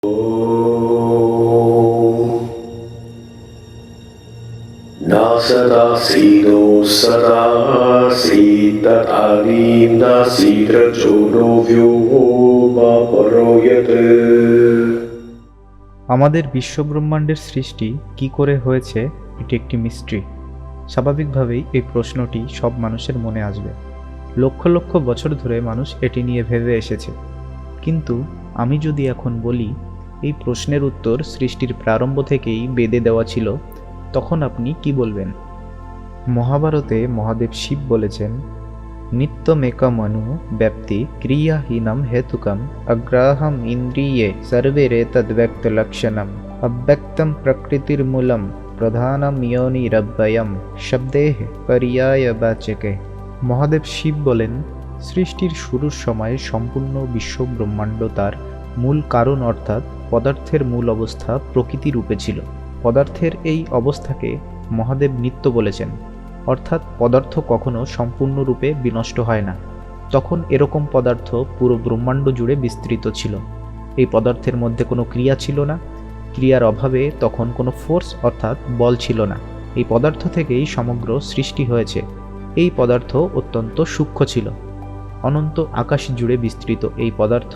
না সদাসিনো সদাসিতারিম নাসিদ্রজোনো ব্যোমা পরয়ত। আমাদের বিশ্বব্রহ্মাণ্ডের সৃষ্টি কি করে হয়েছে এটি একটি মিস্ট্রি। স্বাভাবিকভাবেই এই প্রশ্নটি সব মানুষের মনে আসবে। লক্ষ লক্ষ বছর ধরে মানুষ এটি নিয়ে ভেবে এসেছে। কিন্তু আমি যদি এখন বলি এই প্রশ্নের উত্তর সৃষ্টির প্রারম্ভ থেকেই বেদে দেওয়া ছিল, তখন আপনি কি বলবেন? মহাভারতে মহাদেব শিব বলেছেন, নিত্যমেকমনু ব্যাপ্তি ক্রিয়াহীনম হেতুকম অগ্রাহম ইন্দ্রিয়ে সর্বেরেতদ্ব্যক্ত লক্ষণম অব্যক্তম প্রকৃতির মূলম প্রধানম যোনিরব্যয়ম শব্দেহ পর্যায়বাচকে। মহাদেব শিব বলেন, সৃষ্টির শুরুর সময় সম্পূর্ণ বিশ্ব ব্রহ্মাণ্ড তার মূল কারণ অর্থাৎ পদার্থের মূল অবস্থা প্রকৃতি রূপে ছিল। পদার্থের এই অবস্থাকে মহাদেব নিত্য বলেছেন, অর্থাৎ পদার্থ কখনো সম্পূর্ণরূপে বিনষ্ট হয় না। তখন এরকম পদার্থ পুরো ব্রহ্মাণ্ড জুড়ে বিস্তৃত ছিল। এই পদার্থের মধ্যে কোনো ক্রিয়া ছিল না। ক্রিয়ার অভাবে তখন কোনো ফোর্স অর্থাৎ বল ছিল না। এই পদার্থ থেকেই সমগ্র সৃষ্টি হয়েছে। এই পদার্থ অত্যন্ত সূক্ষ্ম ছিল। অনন্ত আকাশ জুড়ে বিস্তৃত এই পদার্থ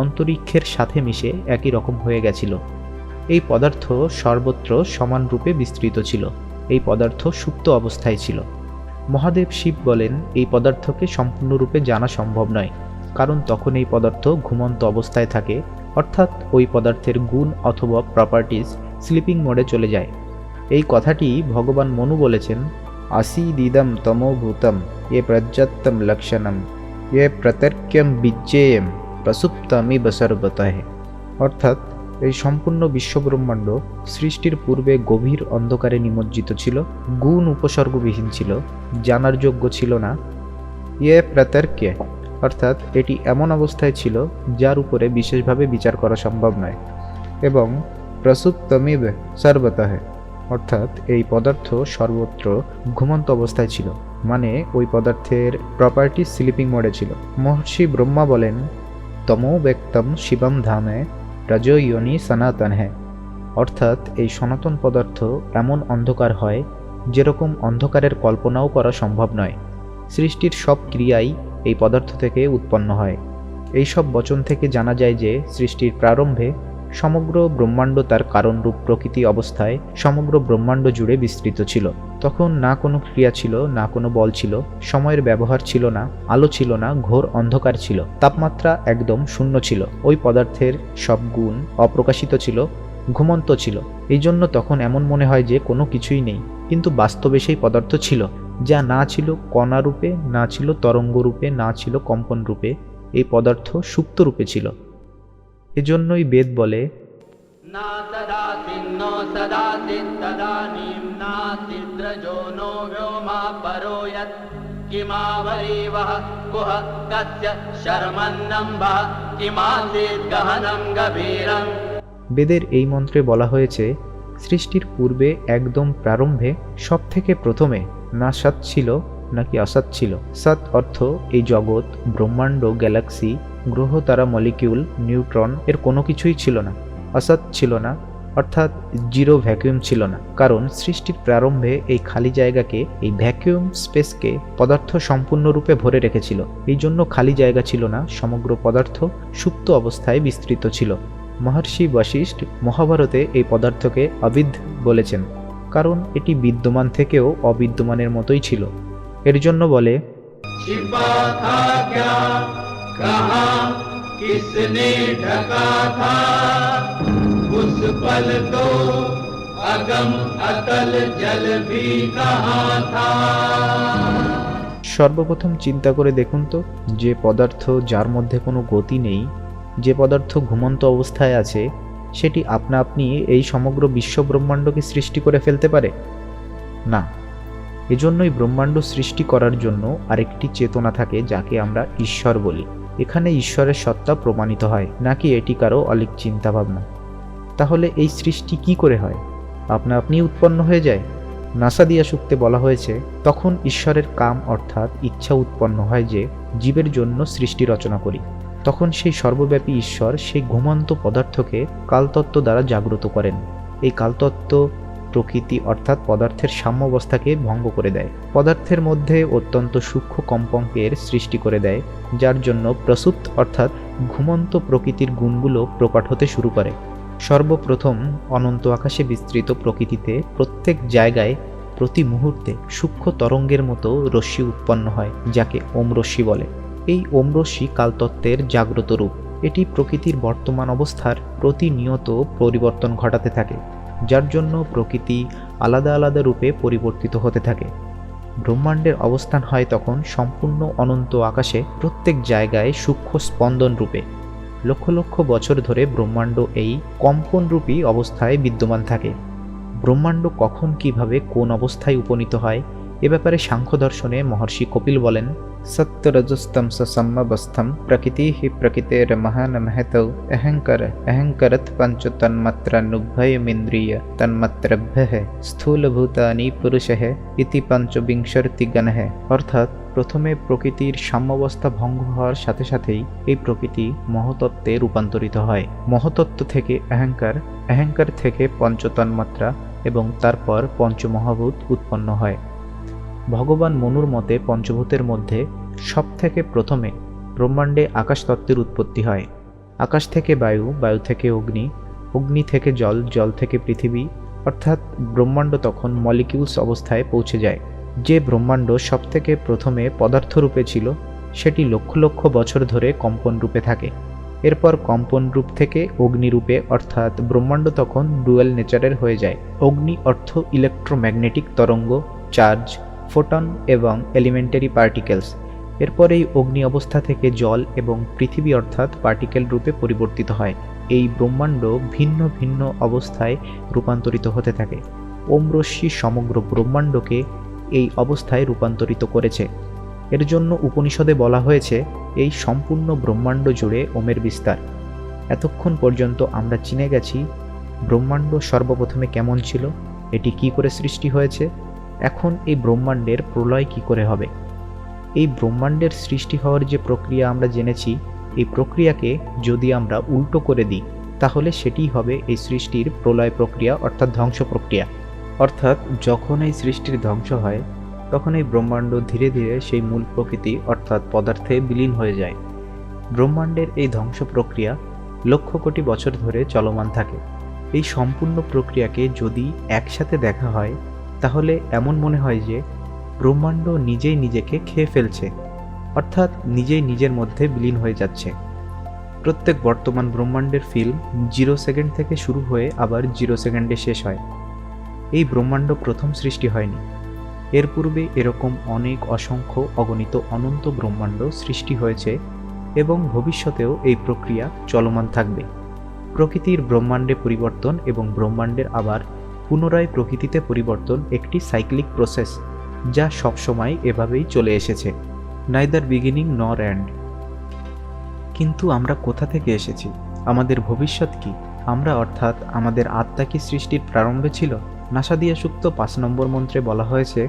অন্তরিক্ষের সাথে মিশে একই রকম হয়ে গেছিল। এই পদার্থ সর্বত্র সমানরূপে বিস্তৃত ছিল। এই পদার্থ সুপ্ত অবস্থায় ছিল। মহাদেব শিব বলেন, এই পদার্থকে সম্পূর্ণরূপে জানা সম্ভব নয়, কারণ তখন এই পদার্থ ঘুমন্ত অবস্থায় থাকে, অর্থাৎ ওই পদার্থের গুণ অথবা প্রপার্টিজ স্লিপিং মোডে চলে যায়। এই কথাটি ভগবান মনু বলেছেন, আসীদিদম তমোভূতম এ প্রজ্ঞাত্তম লক্ষণম এ প্রতর্ক্যম বিজ্ঞেয়ম প্রসুপ্তমিব সর্বতঃ। অর্থাৎ এই সম্পূর্ণ বিশ্বব্রহ্মাণ্ড সৃষ্টির পূর্বে গভীর অন্ধকারে নিমজ্জিত ছিল, গুণ উপসর্গবিহীন ছিল, জানার যোগ্য ছিল না। প্রতর্ক্য অর্থাৎ এটি এমন অবস্থায় ছিল যার উপরে বিশেষভাবে বিচার করা সম্ভব নয়। এবং প্রসুপ্তমিব সর্বতঃ অর্থাৎ এই পদার্থ সর্বত্র ঘুমন্ত অবস্থায় ছিল, মানে ওই পদার্থের প্রপার্টি স্লিপিং মোডে ছিল। মহর্ষি ব্রহ্মা বলেন, তমো ব্যক্তম শিবম ধামে রজোয়োনি সনাতন হ্যাঁ। অর্থাৎ এই সনাতন পদার্থ এমন অন্ধকার হয় যেরকম অন্ধকারের কল্পনাও করা সম্ভব নয়। সৃষ্টির সব ক্রিয়াই এই পদার্থ থেকে উৎপন্ন হয়। এই সব বচন থেকে জানা যায় যে সৃষ্টির প্রারম্ভে সমগ্র ব্রহ্মাণ্ড তার কারণরূপ প্রকৃতি অবস্থায় সমগ্র ব্রহ্মাণ্ড জুড়ে বিস্তৃত ছিল। তখন না কোনো ক্রিয়া ছিল, না কোনো বল ছিল, সময়ের ব্যবহার ছিল না, আলো ছিল না, ঘোর অন্ধকার ছিল, তাপমাত্রা একদম শূন্য ছিল। ওই পদার্থের সব গুণ অপ্রকাশিত ছিল, ঘুমন্ত ছিল। এই জন্য তখন এমন মনে হয় যে কোনো কিছুই নেই, কিন্তু বাস্তবে সেই পদার্থ ছিল, যা না ছিল কণা রূপে, না ছিল তরঙ্গ রূপে, না ছিল কম্পন রূপে। এই পদার্থ সুপ্ত রূপে ছিল। এজন্যই বেদ বলে, না সদাসিন্নো সদাসিত্তদানীম নাসিদ্রজো নো ব্যোমা পরোয়ত কিমাবরিবহ কুহ তস্য শর্মন্নম্বহ কিমাসিদ গহনম গভীরম। বেদের এই মন্ত্রে বলা হয়েছে, সৃষ্টির পূর্বে একদম প্রারম্ভে সব থেকে প্রথমে না সৎ ছিল নাকি অসৎ ছিল। সৎ অর্থ এই জগৎ, ব্রহ্মাণ্ড, গ্যালাক্সি, গ্রহ, তারা, মলিকিউল, নিউট্রন এর কোনো কিছুই ছিল না। অসৎ ছিল না অর্থাৎ জিরো ভ্যাকুয়াম ছিল না, কারণ সৃষ্টির প্রারম্ভে এই খালি জায়গাকে, এই ভ্যাকুয়াম স্পেসকে পদার্থ সম্পূর্ণরূপে ভরে রেখেছিল। এই জন্য খালি জায়গা ছিল না, সমগ্র পদার্থ সুপ্ত অবস্থায় বিস্তৃত ছিল। মহর্ষি বশিষ্ঠ মহাভারতে এই পদার্থকে অবিদ বলেছেন, কারণ এটি বিদ্যমান থেকেও অবিদ্যমানের মতোই ছিল। এর জন্য বলে, छिपा था क्या कहाँ किसने ढका था उस पल तो अगम अतल जल भी कहाँ था। সর্বপ্রথম চিন্তা করে দেখুন তো, যে পদার্থ যার মধ্যে কোনো গতি নেই, যে পদার্থ ঘুমন্ত অবস্থায় আছে, সেটি আপনা আপনি এই সমগ্র বিশ্ব ব্রহ্মাণ্ডকে সৃষ্টি করে ফেলতে পারে না। এজন্যই ব্রহ্মাণ্ড সৃষ্টি করার জন্য আরেকটি চেতনা থাকে, যাকে আমরা ঈশ্বর বলি। এখানে ঈশ্বরের সত্তা প্রমাণিত হয়, নাকি এটি কারো অলিক চিন্তাভাবনা। তাহলে এই সৃষ্টি কি করে হয়? আপনা আপনি উৎপন্ন হয়ে যায়? নাসাদিয়া সূক্তে বলা হয়েছে, তখন ঈশ্বরের কাম অর্থাৎ ইচ্ছা উৎপন্ন হয় যে জীবের জন্য সৃষ্টি রচনা করি। তখন সেই সর্বব্যাপী ঈশ্বর সেই ঘুমন্ত পদার্থকে কালতত্ত্ব দ্বারা জাগ্রত করেন। এই কালতত্ত্ব প্রকৃতি অর্থাৎ পদার্থের সাম্যাবস্থাকে ভঙ্গ করে দেয়, পদার্থের মধ্যে অত্যন্ত সূক্ষ্ম কম্পাঙ্কের সৃষ্টি করে দেয়, যার জন্য প্রসূত অর্থাৎ ঘুমন্ত প্রকৃতির গুণগুলো প্রকট হতে শুরু করে। সর্বপ্রথম অনন্ত আকাশে বিস্তৃত প্রকৃতিতে প্রত্যেক জায়গায় প্রতি মুহূর্তে সূক্ষ্ম তরঙ্গের মতো রশ্মি উৎপন্ন হয়, যাকে ওম রশ্মি বলে। এই ওম রশ্মি কালতত্ত্বের জাগ্রত রূপ। এটি প্রকৃতির বর্তমান অবস্থার প্রতিনিয়ত পরিবর্তন ঘটাতে থাকে, যার জন্য প্রকৃতি আলাদা আলাদা রূপে পরিবর্তিত হতে থাকে। ব্রহ্মাণ্ডের অবস্থান হয় তখন সম্পূর্ণ অনন্ত আকাশে প্রত্যেক জায়গায় সূক্ষ্ম স্পন্দন রূপে। লক্ষ লক্ষ বছর ধরে ব্রহ্মাণ্ড এই কম্পনরূপী অবস্থায় বিদ্যমান থাকে। ব্রহ্মাণ্ড কখন কিভাবে কোন অবস্থায় উপনীত হয় এ ব্যাপারে সাংখ্য দর্শনে মহর্ষি কপিল বলেন, সত্যরজস্তম সমবস্থম প্রকৃতি হি প্রকৃতের মহান মহত অহংকার অহংকরত পঞ্চ তন্মাত্রানুভয়মিন্দ্রিয় তন্মাত্রভ্যঃ স্থূলভূতানি পুরুষঃ ইতি পঞ্চবিংশতিগণঃ। অর্থাৎ প্রথমে প্রকৃতির সাম্যাবস্থা ভঙ্গ হওয়ার সাথে সাথেই এই প্রকৃতি মহতত্ত্বে রূপান্তরিত হয়। মহতত্ত্ব থেকে অহংকার, অহংকার থেকে পঞ্চতন্মাত্রা এবং তারপর পঞ্চমহাভূত উৎপন্ন হয়। ভগবান মনুর মতে পঞ্চভূতের মধ্যে সবথেকে প্রথমে ব্রহ্মাণ্ডে আকাশতত্ত্বের উৎপত্তি হয়। আকাশ থেকে বায়ু, বায়ু থেকে অগ্নি, অগ্নি থেকে জল, জল থেকে পৃথিবী, অর্থাৎ ব্রহ্মাণ্ড তখন মলিকিউলস অবস্থায় পৌঁছে যায়। যে ব্রহ্মাণ্ড সবথেকে প্রথমে পদার্থরূপে ছিল সেটি লক্ষ লক্ষ বছর ধরে কম্পন রূপে থাকে। এরপর কম্পন রূপ থেকে অগ্নিরূপে, অর্থাৎ ব্রহ্মাণ্ড তখন ডুয়েল নেচারের হয়ে যায়। অগ্নি অর্থ ইলেকট্রোম্যাগনেটিক তরঙ্গ, চার্জ, ফোটন এবং এলিমেন্টারি পার্টিকেলস। এরপর এই অগ্নি অবস্থা থেকে জল এবং পৃথিবী অর্থাৎ পার্টিকেল রূপে পরিবর্তিত হয়। এই ব্রহ্মাণ্ড ভিন্ন ভিন্ন অবস্থায় রূপান্তরিত হতে থাকে। ওম রশ্মি সমগ্র ব্রহ্মাণ্ডকে এই অবস্থায় রূপান্তরিত করেছে। এর জন্য উপনিষদে বলা হয়েছে এই সম্পূর্ণ ব্রহ্মাণ্ড জুড়ে ওমের বিস্তার। এতক্ষণ পর্যন্ত আমরা চিনে গেছি ব্রহ্মাণ্ড সর্বপ্রথমে কেমন ছিল, এটি কি করে সৃষ্টি হয়েছে। এখন এই ব্রহ্মাণ্ডের প্রলয় কি করে হবে। এই ব্রহ্মাণ্ডের সৃষ্টি হওয়ার যে প্রক্রিয়া আমরা জেনেছি, এই প্রক্রিয়াকে যদি আমরা উল্টো করে দিই তাহলে সেটিই হবে এই সৃষ্টির প্রলয় প্রক্রিয়া অর্থাৎ ধ্বংস প্রক্রিয়া। অর্থাৎ যখন এই সৃষ্টির ধ্বংস হয় তখন এই ব্রহ্মাণ্ড ধীরে ধীরে সেই মূল প্রকৃতি অর্থাৎ পদার্থে বিলীন হয়ে যায়। ব্রহ্মাণ্ডের এই ধ্বংস প্রক্রিয়া লক্ষ কোটি বছর ধরে চলমান থাকে। এই সম্পূর্ণ প্রক্রিয়াকে যদি একসাথে দেখা হয় তাহলে এমন মনে হয় যে ব্রহ্মাণ্ড নিজেই নিজেকে খেয়ে ফেলছে, অর্থাৎ নিজেই নিজের মধ্যে বিলীন হয়ে যাচ্ছে। প্রত্যেক বর্তমান ব্রহ্মাণ্ডের ফিল্ম 0 সেকেন্ড থেকে শুরু হয়ে আবার 0 সেকেন্ডে শেষ হয়। এই ব্রহ্মাণ্ড প্রথম সৃষ্টি হয়নি, এর পূর্বে এরকম অনেক অসংখ্য অগণিত অনন্ত ব্রহ্মাণ্ড সৃষ্টি হয়েছে এবং ভবিষ্যতেও এই প্রক্রিয়া চলমান থাকবে। প্রকৃতির ব্রহ্মাণ্ডে পরিবর্তন এবং ব্রহ্মাণ্ডের আবার পুনরায় প্রকৃতিতে পরিবর্তন একটি সাইক্লিক প্রসেস, যা সবসময় এভাবেই চলে এসেছে, নাইদার বিগিনিং নর এন্ড। কিন্তু আমরা কোথা থেকে এসেছি, আমাদের ভবিষ্যৎ কি, আমরা অর্থাৎ আমাদের আত্মা কি সৃষ্টির প্রারম্ভে ছিল। নাসাদিয়া সূক্ত 5 নম্বর মন্ত্রে বলা হয়েছে,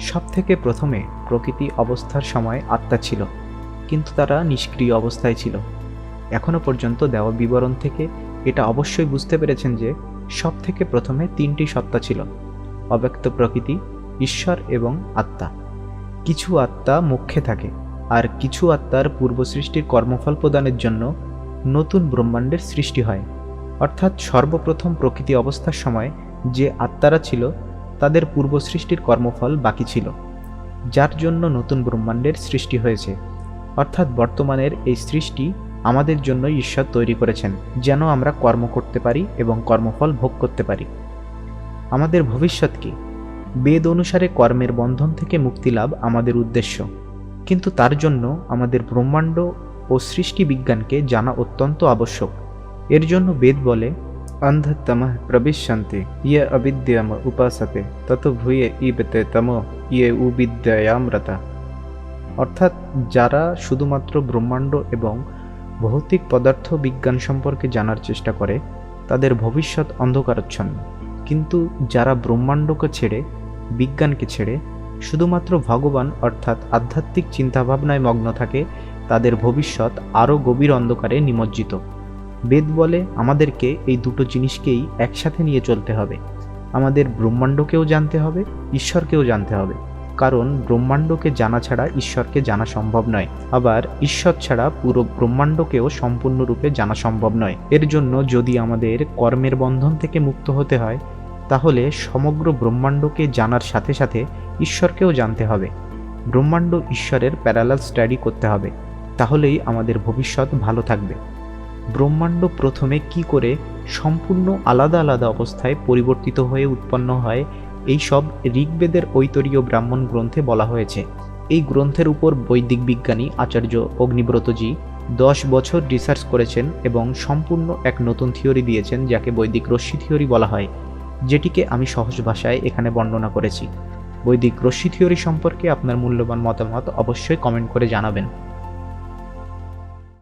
সব থেকে প্রথমে প্রকৃতি অবস্থার সময় আত্মা ছিল, কিন্তু তারা নিষ্ক্রিয় অবস্থায় ছিল। এখনো পর্যন্ত দেওয়া বিবরণ থেকে এটা অবশ্যই বুঝতে পেরেছেন যে সব থেকে প্রথমে 3টি সত্তা ছিল, অব্যক্ত প্রকৃতি, ঈশ্বর এবং আত্মা। কিছু আত্মা মোক্ষে থাকে আর কিছু আত্মার পূর্ব সৃষ্টির কর্মফল প্রদানের জন্য নতুন ব্রহ্মাণ্ডের সৃষ্টি হয়। অর্থাৎ সর্বপ্রথম প্রকৃতি অবস্থার সময় যে আত্মারা ছিল তাদের পূর্ব সৃষ্টির কর্মফল বাকি ছিল, যার জন্য নতুন ব্রহ্মাণ্ডের সৃষ্টি হয়েছে। অর্থাৎ বর্তমানের এই সৃষ্টি আমাদের জন্য ঈশ্বর তৈরি করেছেন, যেন আমরা কর্ম করতে পারি এবং কর্মফল ভোগ করতে পারি। আমাদের ভবিষ্যৎ কি? বেদ অনুসারে কর্মের বন্ধন থেকে মুক্তি লাভ আমাদের উদ্দেশ্য, কিন্তু তার জন্য আমাদের ব্রহ্মাণ্ড ও সৃষ্টি বিজ্ঞানকে জানা অত্যন্ত আবশ্যক। এর জন্য বেদ বলে, অন্ধতমঃ প্রবিশ্যন্তে ইয়ে অবিদ্যাম উপাসতে তত ভূয়ে ইবতে তম ইয়ে উবিদ্যায়ামরতা। অর্থাৎ যারা শুধুমাত্র ব্রহ্মাণ্ড এবং ভৌতিক পদার্থ বিজ্ঞান সম্পর্কে জানার চেষ্টা করে তাদের ভবিষ্যৎ অন্ধকারাচ্ছন্ন, কিন্তু যারা ব্রহ্মাণ্ডকে ছেড়ে, বিজ্ঞানকে ছেড়ে শুধুমাত্র ভগবান অর্থাৎ আধ্যাত্মিক চিন্তাভাবনায় মগ্ন থাকে তাদের ভবিষ্যৎ আরও গভীর অন্ধকারে নিমজ্জিত। বেদ বলে আমাদেরকে এই দুটো জিনিসকেই একসাথে নিয়ে চলতে হবে। আমাদের ব্রহ্মাণ্ডকেও জানতে হবে, ঈশ্বরকেও জানতে হবে, কারণ ব্রহ্মাণ্ডকে জানা ছাড়া ঈশ্বরকে জানা সম্ভব নয়, আবার ঈশ্বর ছাড়া পুরো ব্রহ্মাণ্ডকেও সম্পূর্ণরূপে জানা সম্ভব নয়। এর জন্য যদি আমাদের কর্মের বন্ধন থেকে মুক্ত হতে হয়, তাহলে সমগ্র ব্রহ্মাণ্ডকে জানার সাথে সাথে ঈশ্বরকেও জানতে হবে। ব্রহ্মাণ্ড ঈশ্বরের প্যারালাল স্টাডি করতে হবে, তাহলেই আমাদের ভবিষ্যৎ ভালো থাকবে। ব্রহ্মাণ্ড প্রথমে কি করে সম্পূর্ণ আলাদা আলাদা অবস্থায় পরিবর্তিত হয়ে উৎপন্ন হয়, এই সব ঋগ্বেদের ঐতরীয় ব্রাহ্মণ গ্রন্থে বলা হয়েছে। এই গ্রন্থের উপর বৈদিক বিজ্ঞানী আচার্য অগ্নিব্রতজি 10 বছর রিসার্চ করেছেন এবং সম্পূর্ণ এক নতুন থিওরি দিয়েছেন, যাকে বৈদিক রশ্মি থিওরি বলা হয়, যেটিকে আমি সহজ ভাষায় এখানে বর্ণনা করেছি। বৈদিক রশ্মি থিওরি সম্পর্কে আপনার মূল্যবান মতামত অবশ্যই কমেন্ট করে জানাবেন।